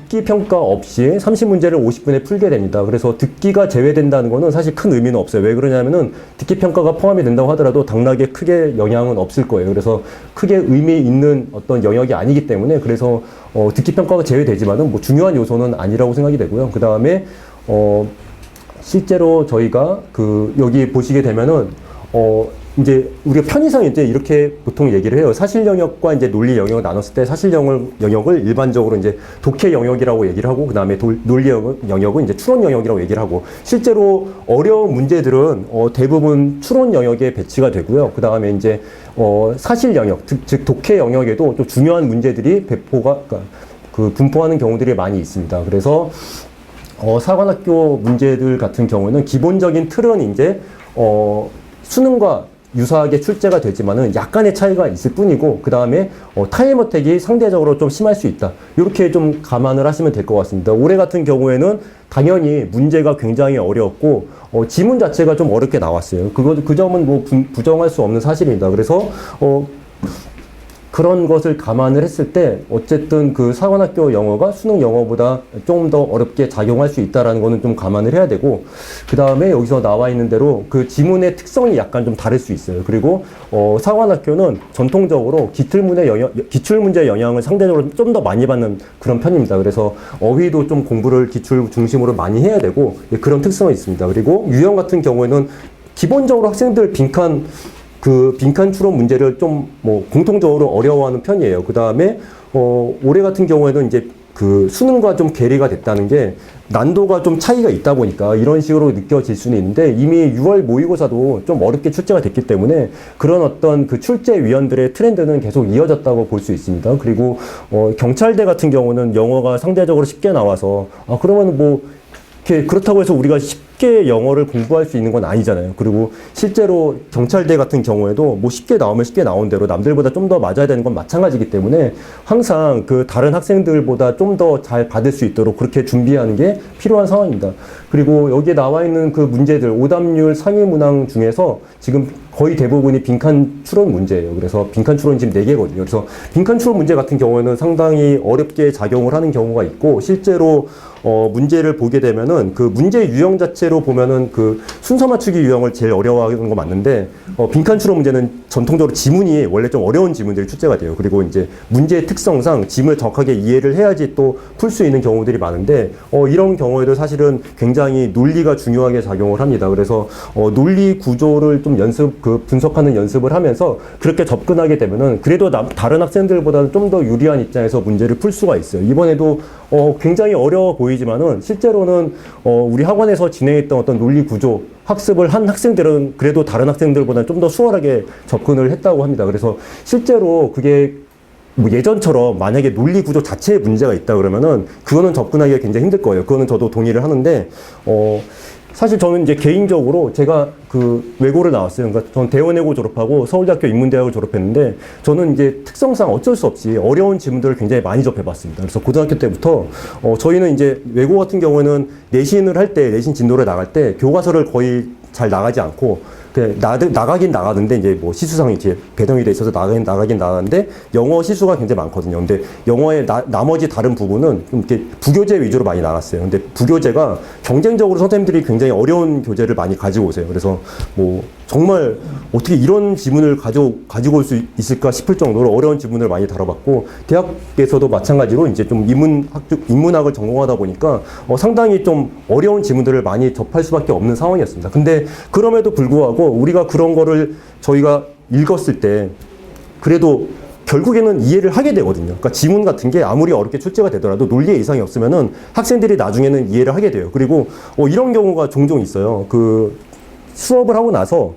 듣기 평가 없이 30문제를 50분에 풀게 됩니다. 그래서 듣기가 제외된다는 거는 사실 큰 의미는 없어요. 왜 그러냐면은 듣기 평가가 포함이 된다고 하더라도 당락에 크게 영향은 없을 거예요. 그래서 크게 의미 있는 어떤 영역이 아니기 때문에 그래서 듣기 평가가 제외되지만은 뭐 중요한 요소는 아니라고 생각이 되고요. 그 다음에 실제로 저희가 여기 보시게 되면은 이제 우리가 편의상 이제 이렇게 보통 얘기를 해요. 사실 영역과 이제 논리 영역을 나눴을 때 사실 영역을 일반적으로 이제 독해 영역이라고 얘기를 하고 그 다음에 논리 영역은 이제 추론 영역이라고 얘기를 하고 실제로 어려운 문제들은 대부분 추론 영역에 배치가 되고요. 그 다음에 이제 사실 영역 즉 독해 영역에도 좀 중요한 문제들이 그러니까 분포하는 경우들이 많이 있습니다. 그래서 사관학교 문제들 같은 경우는 기본적인 틀은 이제 수능과 유사하게 출제가 되지만은 약간의 차이가 있을 뿐이고 그 다음에 타임 어택이 상대적으로 좀 심할 수 있다. 이렇게 좀 감안을 하시면 될 것 같습니다. 올해 같은 경우에는 당연히 문제가 굉장히 어려웠고 지문 자체가 좀 어렵게 나왔어요. 그 점은 뭐 부정할 수 없는 사실입니다. 그래서 그런 것을 감안을 했을 때 어쨌든 그 사관학교 영어가 수능 영어보다 조금 더 어렵게 작용할 수 있다라는 거는 좀 감안을 해야 되고 그 다음에 여기서 나와 있는 대로 그 지문의 특성이 약간 좀 다를 수 있어요. 그리고 사관학교는 전통적으로 기출문제 영향을 상대적으로 좀 더 많이 받는 그런 편입니다. 그래서 어휘도 좀 공부를 기출 중심으로 많이 해야 되고 그런 특성이 있습니다. 그리고 유형 같은 경우에는 기본적으로 학생들 빈칸 추론 문제를 좀 공통적으로 어려워하는 편이에요. 그 다음에 올해 같은 경우에는 이제 수능과 좀 괴리가 됐다는 게 난도가 좀 차이가 있다 보니까 이런 식으로 느껴질 수는 있는데 이미 6월 모의고사도 좀 어렵게 출제가 됐기 때문에 그런 어떤 출제위원들의 트렌드는 계속 이어졌다고 볼 수 있습니다. 그리고 경찰대 같은 경우는 영어가 상대적으로 쉽게 나와서 그러면 뭐 그렇다고 해서 우리가 쉽게 영어를 공부할 수 있는 건 아니잖아요. 그리고 실제로 경찰대 같은 경우에도 뭐 쉽게 나오면 쉽게 나온 대로 남들보다 좀 더 맞아야 되는 건 마찬가지이기 때문에 항상 다른 학생들보다 좀 더 잘 받을 수 있도록 그렇게 준비하는 게 필요한 상황입니다. 그리고 여기에 나와 있는 그 문제들 오답률 상위 문항 중에서 지금 거의 대부분이 빈칸 추론 문제예요. 그래서 빈칸 추론 지금 4개거든요. 그래서 빈칸 추론 문제 같은 경우에는 상당히 어렵게 작용을 하는 경우가 있고 실제로 문제를 보게 되면은 그 문제 유형 자체로 보면은 그 순서 맞추기 유형을 제일 어려워하는 거 맞는데 빈칸 추론 문제는 전통적으로 지문이 원래 좀 어려운 지문들이 출제가 돼요. 그리고 이제 문제의 특성상 지문을 정확하게 이해를 해야지 또 풀 수 있는 경우들이 많은데 이런 경우에도 사실은 굉장히 논리가 중요하게 작용을 합니다. 그래서 논리 구조를 좀 분석하는 연습을 하면서 그렇게 접근하게 되면은 그래도 다른 학생들보다는 좀 더 유리한 입장에서 문제를 풀 수가 있어요. 이번에도 굉장히 어려워 보이지만은 실제로는 우리 학원에서 진행했던 어떤 논리 구조 학습을 한 학생들은 그래도 다른 학생들보다는 좀 더 수월하게 접근을 했다고 합니다. 그래서 실제로 그게 뭐 예전처럼 만약에 논리 구조 자체에 문제가 있다 그러면은 그거는 접근하기가 굉장히 힘들 거예요. 그거는 저도 동의를 하는데 사실 저는 이제 개인적으로 제가 외고를 나왔어요. 그러니까 저는 대원외고 졸업하고 서울대학교 인문대학을 졸업했는데 저는 이제 특성상 어쩔 수 없이 어려운 지문들을 굉장히 많이 접해봤습니다. 그래서 고등학교 때부터 저희는 이제 외고 같은 경우에는 내신을 할 때 내신 진도를 나갈 때 교과서를 거의 잘 나가지 않고 나가긴 나가는데 이제 뭐 시수상이 이제 배정이 돼 있어서 나가긴 나가는데 영어 시수가 굉장히 많거든요. 근데 영어의 나머지 다른 부분은 좀 이렇게 부교재 위주로 많이 나갔어요. 근데 부교재가 경쟁적으로 선생님들이 굉장히 어려운 교재를 많이 가지고 오세요. 그래서 뭐 정말 어떻게 이런 지문을 가지고 올 수 있을까 싶을 정도로 어려운 지문을 많이 다뤄봤고 대학에서도 마찬가지로 이제 좀 인문학을 전공하다 보니까 상당히 좀 어려운 지문들을 많이 접할 수밖에 없는 상황이었습니다. 근데 그럼에도 불구하고 우리가 그런 거를 저희가 읽었을 때 그래도 결국에는 이해를 하게 되거든요. 그러니까 지문 같은 게 아무리 어렵게 출제가 되더라도 논리에 이상이 없으면은 학생들이 나중에는 이해를 하게 돼요. 그리고 이런 경우가 종종 있어요. 수업을 하고 나서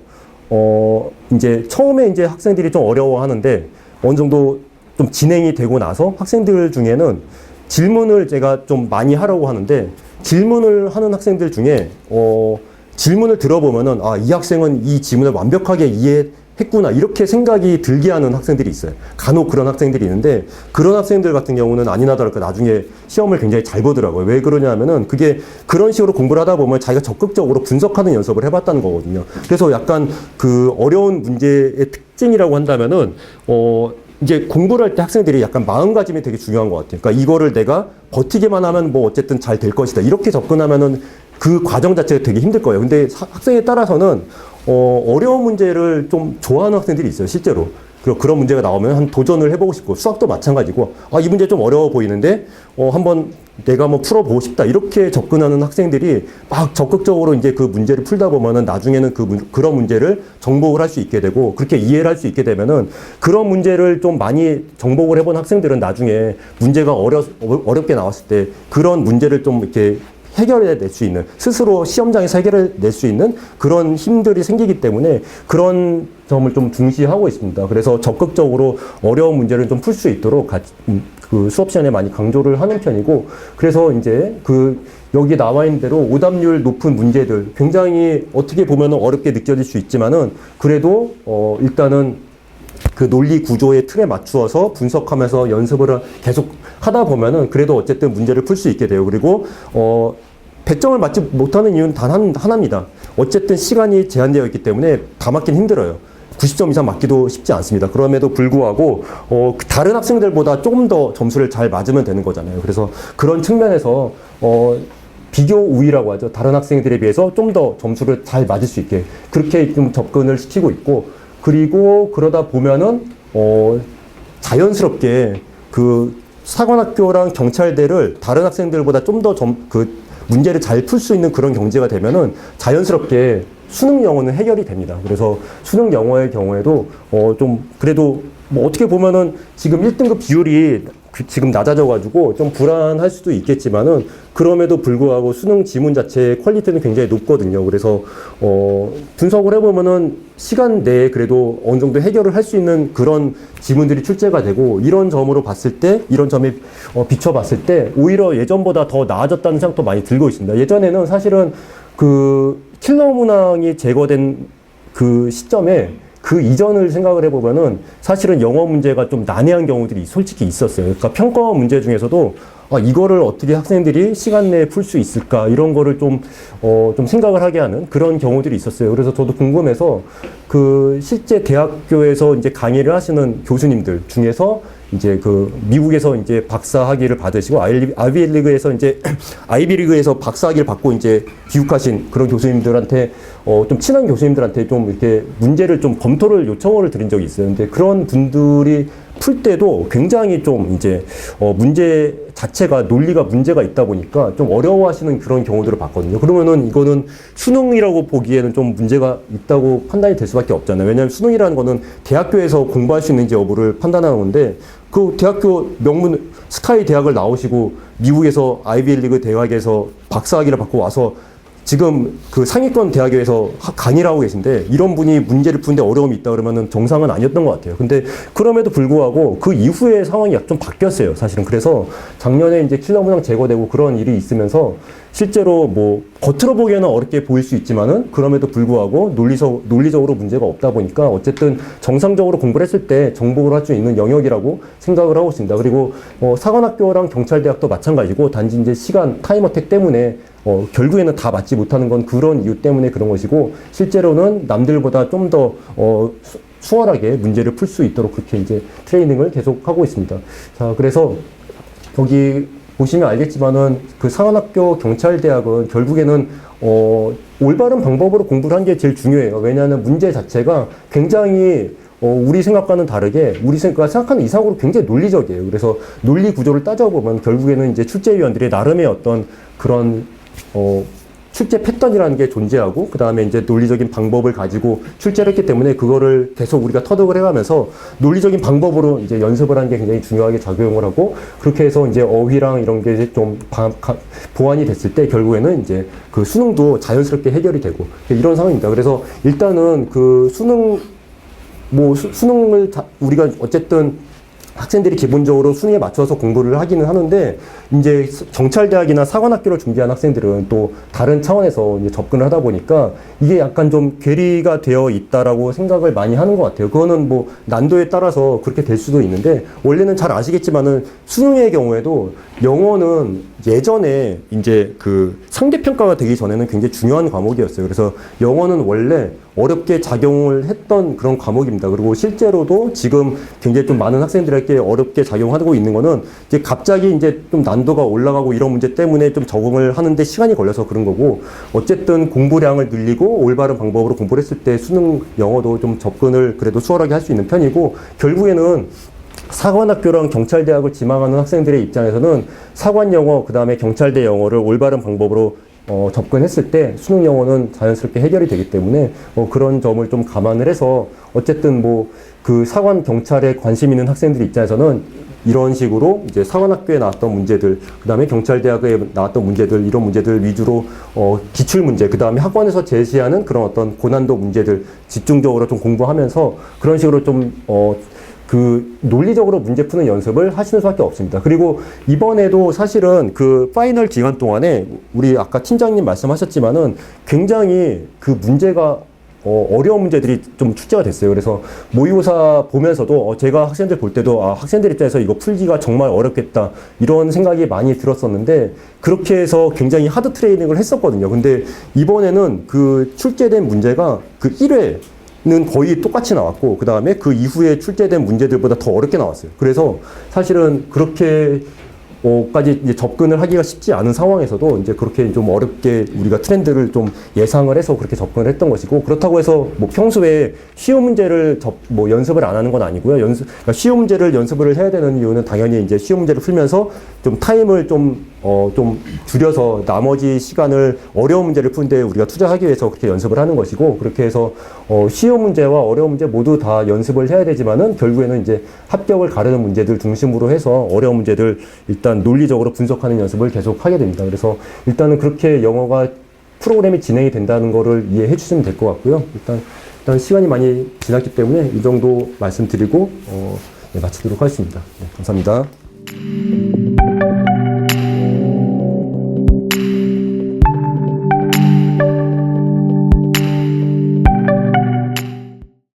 이제 처음에 이제 학생들이 좀 어려워하는데 어느 정도 좀 진행이 되고 나서 학생들 중에는 질문을 제가 좀 많이 하려고 하는데 질문을 하는 학생들 중에 질문을 들어보면은 이 학생은 이 지문을 완벽하게 이해했구나 이렇게 생각이 들게 하는 학생들이 있어요. 간혹 그런 학생들이 있는데 그런 학생들 같은 경우는 아니나 다를까 나중에 시험을 굉장히 잘 보더라고요. 왜 그러냐면은 그게 그런 식으로 공부를 하다 보면 자기가 적극적으로 분석하는 연습을 해봤다는 거거든요. 그래서 약간 어려운 문제의 특징이라고 한다면은 이제 공부를 할 때 학생들이 약간 마음가짐이 되게 중요한 것 같아요. 그러니까 이거를 내가 버티기만 하면 뭐 어쨌든 잘 될 것이다. 이렇게 접근하면은 그 과정 자체가 되게 힘들 거예요. 근데 학생에 따라서는 어려운 문제를 좀 좋아하는 학생들이 있어요, 실제로. 그리고 그런 문제가 나오면 한 도전을 해보고 싶고, 수학도 마찬가지고, 아, 이 문제 좀 어려워 보이는데, 한번 내가 한번 풀어보고 싶다. 이렇게 접근하는 학생들이 막 적극적으로 이제 그 문제를 풀다 보면은 나중에는 그런 문제를 정복을 할 수 있게 되고, 그렇게 이해를 할 수 있게 되면은 그런 문제를 좀 많이 정복을 해본 학생들은 나중에 문제가 어렵게 나왔을 때 그런 문제를 좀 이렇게 해결해낼 수 있는, 스스로 시험장에서 해결해낼 수 있는 그런 힘들이 생기기 때문에 그런 점을 좀 중시하고 있습니다. 그래서 적극적으로 어려운 문제를 좀 풀 수 있도록 그 수업 시간에 많이 강조를 하는 편이고, 그래서 이제 여기 나와 있는 대로 오답률 높은 문제들, 굉장히 어떻게 보면 어렵게 느껴질 수 있지만은 그래도 일단은 그 논리 구조의 틀에 맞추어서 분석하면서 연습을 계속 하다 보면은 그래도 어쨌든 문제를 풀 수 있게 돼요. 그리고 100점을 맞지 못하는 이유는 단 하나입니다. 어쨌든 시간이 제한되어 있기 때문에 다 맞긴 힘들어요. 90점 이상 맞기도 쉽지 않습니다. 그럼에도 불구하고 다른 학생들보다 조금 더 점수를 잘 맞으면 되는 거잖아요. 그래서 그런 측면에서 비교 우위라고 하죠. 다른 학생들에 비해서 좀 더 점수를 잘 맞을 수 있게 그렇게 좀 접근을 시키고 있고, 그리고 그러다 보면은 자연스럽게 그 사관학교랑 경찰대를 다른 학생들보다 좀 더 문제를 잘 풀 수 있는 그런 경제가 되면은 자연스럽게 수능 영어는 해결이 됩니다. 그래서 수능 영어의 경우에도 좀 그래도 뭐 어떻게 보면은 지금 1등급 비율이 지금 낮아져가지고 좀 불안할 수도 있겠지만은 그럼에도 불구하고 수능 지문 자체의 퀄리티는 굉장히 높거든요. 그래서 분석을 해보면은 시간 내에 그래도 어느 정도 해결을 할 수 있는 그런 지문들이 출제가 되고, 이런 점으로 봤을 때, 이런 점에 비춰봤을 때 오히려 예전보다 더 나아졌다는 생각도 많이 들고 있습니다. 예전에는 사실은 그 킬러 문항이 제거된 그 시점에 그 이전을 생각을 해보면은 사실은 영어 문제가 좀 난해한 경우들이 솔직히 있었어요. 그러니까 평가 문제 중에서도 이거를 어떻게 학생들이 시간 내에 풀 수 있을까, 이런 거를 좀 생각을 하게 하는 그런 경우들이 있었어요. 그래서 저도 궁금해서 그 실제 대학교에서 이제 강의를 하시는 교수님들 중에서 이제 그 미국에서 이제 박사 학위를 받으시고 아이비리그에서 이제 아이비리그에서 박사 학위를 받고 이제 귀국하신 그런 교수님들한테 좀 친한 교수님들한테 좀 이렇게 문제를 좀 검토를 요청을 드린 적이 있어요. 근데 그런 분들이 풀 때도 굉장히 좀 이제 문제 자체가 논리가 문제가 있다 보니까 좀 어려워하시는 그런 경우들을 봤거든요. 그러면은 이거는 수능이라고 보기에는 좀 문제가 있다고 판단이 될 수밖에 없잖아요. 왜냐하면 수능이라는 거는 대학교에서 공부할 수 있는지 여부를 판단하는 건데, 그 대학교 명문 스카이 대학을 나오시고 미국에서 아이비리그 대학에서 박사학위를 받고 와서 지금 그 상위권 대학에서 강의를 하고 계신데, 이런 분이 문제를 푸는데 어려움이 있다 그러면은 정상은 아니었던 것 같아요. 근데 그럼에도 불구하고 그 이후에 상황이 좀 바뀌었어요, 사실은. 그래서 작년에 이제 킬러 문항 제거되고 그런 일이 있으면서 실제로 뭐 겉으로 보기에는 어렵게 보일 수 있지만은 그럼에도 불구하고 논리적으로 문제가 없다 보니까 어쨌든 정상적으로 공부를 했을 때 정복을 할 수 있는 영역이라고 생각을 하고 있습니다. 그리고 사관학교랑 경찰대학도 마찬가지고, 단지 이제 시간 타임어택 때문에 결국에는 다 맞지 못하는 건 그런 이유 때문에 그런 것이고, 실제로는 남들보다 좀 더 수월하게 문제를 풀 수 있도록 그렇게 이제 트레이닝을 계속 하고 있습니다. 자, 그래서 여기 보시면 알겠지만은 그 사관학교 경찰대학은 결국에는 올바른 방법으로 공부를 한 게 제일 중요해요. 왜냐하면 문제 자체가 굉장히 우리 생각과는 다르게 우리 생각하는 이상으로 굉장히 논리적이에요. 그래서 논리 구조를 따져보면 결국에는 이제 출제위원들이 나름의 어떤 그런 출제 패턴이라는 게 존재하고, 그 다음에 이제 논리적인 방법을 가지고 출제를 했기 때문에 그거를 계속 우리가 터득을 해가면서 논리적인 방법으로 이제 연습을 하는 게 굉장히 중요하게 작용을 하고, 그렇게 해서 이제 어휘랑 이런 게 좀 보완이 됐을 때 결국에는 이제 그 수능도 자연스럽게 해결이 되고 이런 상황입니다. 그래서 일단은 그 수능을 우리가 어쨌든 학생들이 기본적으로 수능에 맞춰서 공부를 하기는 하는데, 이제 경찰대학이나 사관학교를 준비한 학생들은 또 다른 차원에서 이제 접근을 하다 보니까 이게 약간 좀 괴리가 되어 있다라고 생각을 많이 하는 것 같아요. 그거는 뭐 난도에 따라서 그렇게 될 수도 있는데, 원래는 잘 아시겠지만은 수능의 경우에도 영어는 예전에 이제 그 상대평가가 되기 전에는 굉장히 중요한 과목이었어요. 그래서 영어는 원래 어렵게 작용을 했던 그런 과목입니다. 그리고 실제로도 지금 굉장히 좀 많은 학생들에게 어렵게 작용하고 있는 거는 이제 갑자기 이제 좀 난도가 올라가고 이런 문제 때문에 좀 적응을 하는데 시간이 걸려서 그런 거고, 어쨌든 공부량을 늘리고 올바른 방법으로 공부를 했을 때 수능 영어도 좀 접근을 그래도 수월하게 할 수 있는 편이고, 결국에는 사관학교랑 경찰대학을 지망하는 학생들의 입장에서는 사관영어, 그 다음에 경찰대 영어를 올바른 방법으로 접근했을 때 수능 영어는 자연스럽게 해결이 되기 때문에 그런 점을 좀 감안을 해서 어쨌든 뭐 그 사관 경찰에 관심 있는 학생들 입장에서는 이런 식으로 이제 사관학교에 나왔던 문제들, 그 다음에 경찰대학에 나왔던 문제들, 이런 문제들 위주로 기출 문제, 그 다음에 학원에서 제시하는 그런 어떤 고난도 문제들 집중적으로 좀 공부하면서 그런 식으로 좀 그 논리적으로 문제 푸는 연습을 하시는 수밖에 없습니다. 그리고 이번에도 사실은 그 파이널 기간 동안에 우리 아까 팀장님 말씀하셨지만은 굉장히 그 문제가 어려운 문제들이 좀 출제가 됐어요. 그래서 모의고사 보면서도 제가 학생들 볼 때도 학생들 입장에서 이거 풀기가 정말 어렵겠다 이런 생각이 많이 들었었는데, 그렇게 해서 굉장히 하드 트레이닝을 했었거든요. 근데 이번에는 그 출제된 문제가 그 1회 는 거의 똑같이 나왔고, 그 다음에 그 이후에 출제된 문제들보다 더 어렵게 나왔어요. 그래서 사실은 그렇게 까지 이제 접근을 하기가 쉽지 않은 상황에서도 이제 그렇게 좀 어렵게 우리가 트렌드를 좀 예상을 해서 그렇게 접근을 했던 것이고, 그렇다고 해서 뭐 평소에 쉬운 문제를 연습을 안 하는 건 아니고요. 그러니까 쉬운 문제를 연습을 해야 되는 이유는 당연히 이제 쉬운 문제를 풀면서 좀 타임을 좀 줄여서 나머지 시간을 어려운 문제를 푸는데 우리가 투자하기 위해서 그렇게 연습을 하는 것이고, 그렇게 해서 쉬운 문제와 어려운 문제 모두 다 연습을 해야 되지만은 결국에는 이제 합격을 가르는 문제들 중심으로 해서 어려운 문제들 일단 논리적으로 분석하는 연습을 계속 하게 됩니다. 그래서 일단은 그렇게 영어가 프로그램이 진행이 된다는 거를 이해해 주시면 될 것 같고요. 일단 시간이 많이 지났기 때문에 이 정도 말씀드리고 네, 마치도록 하겠습니다. 네, 감사합니다.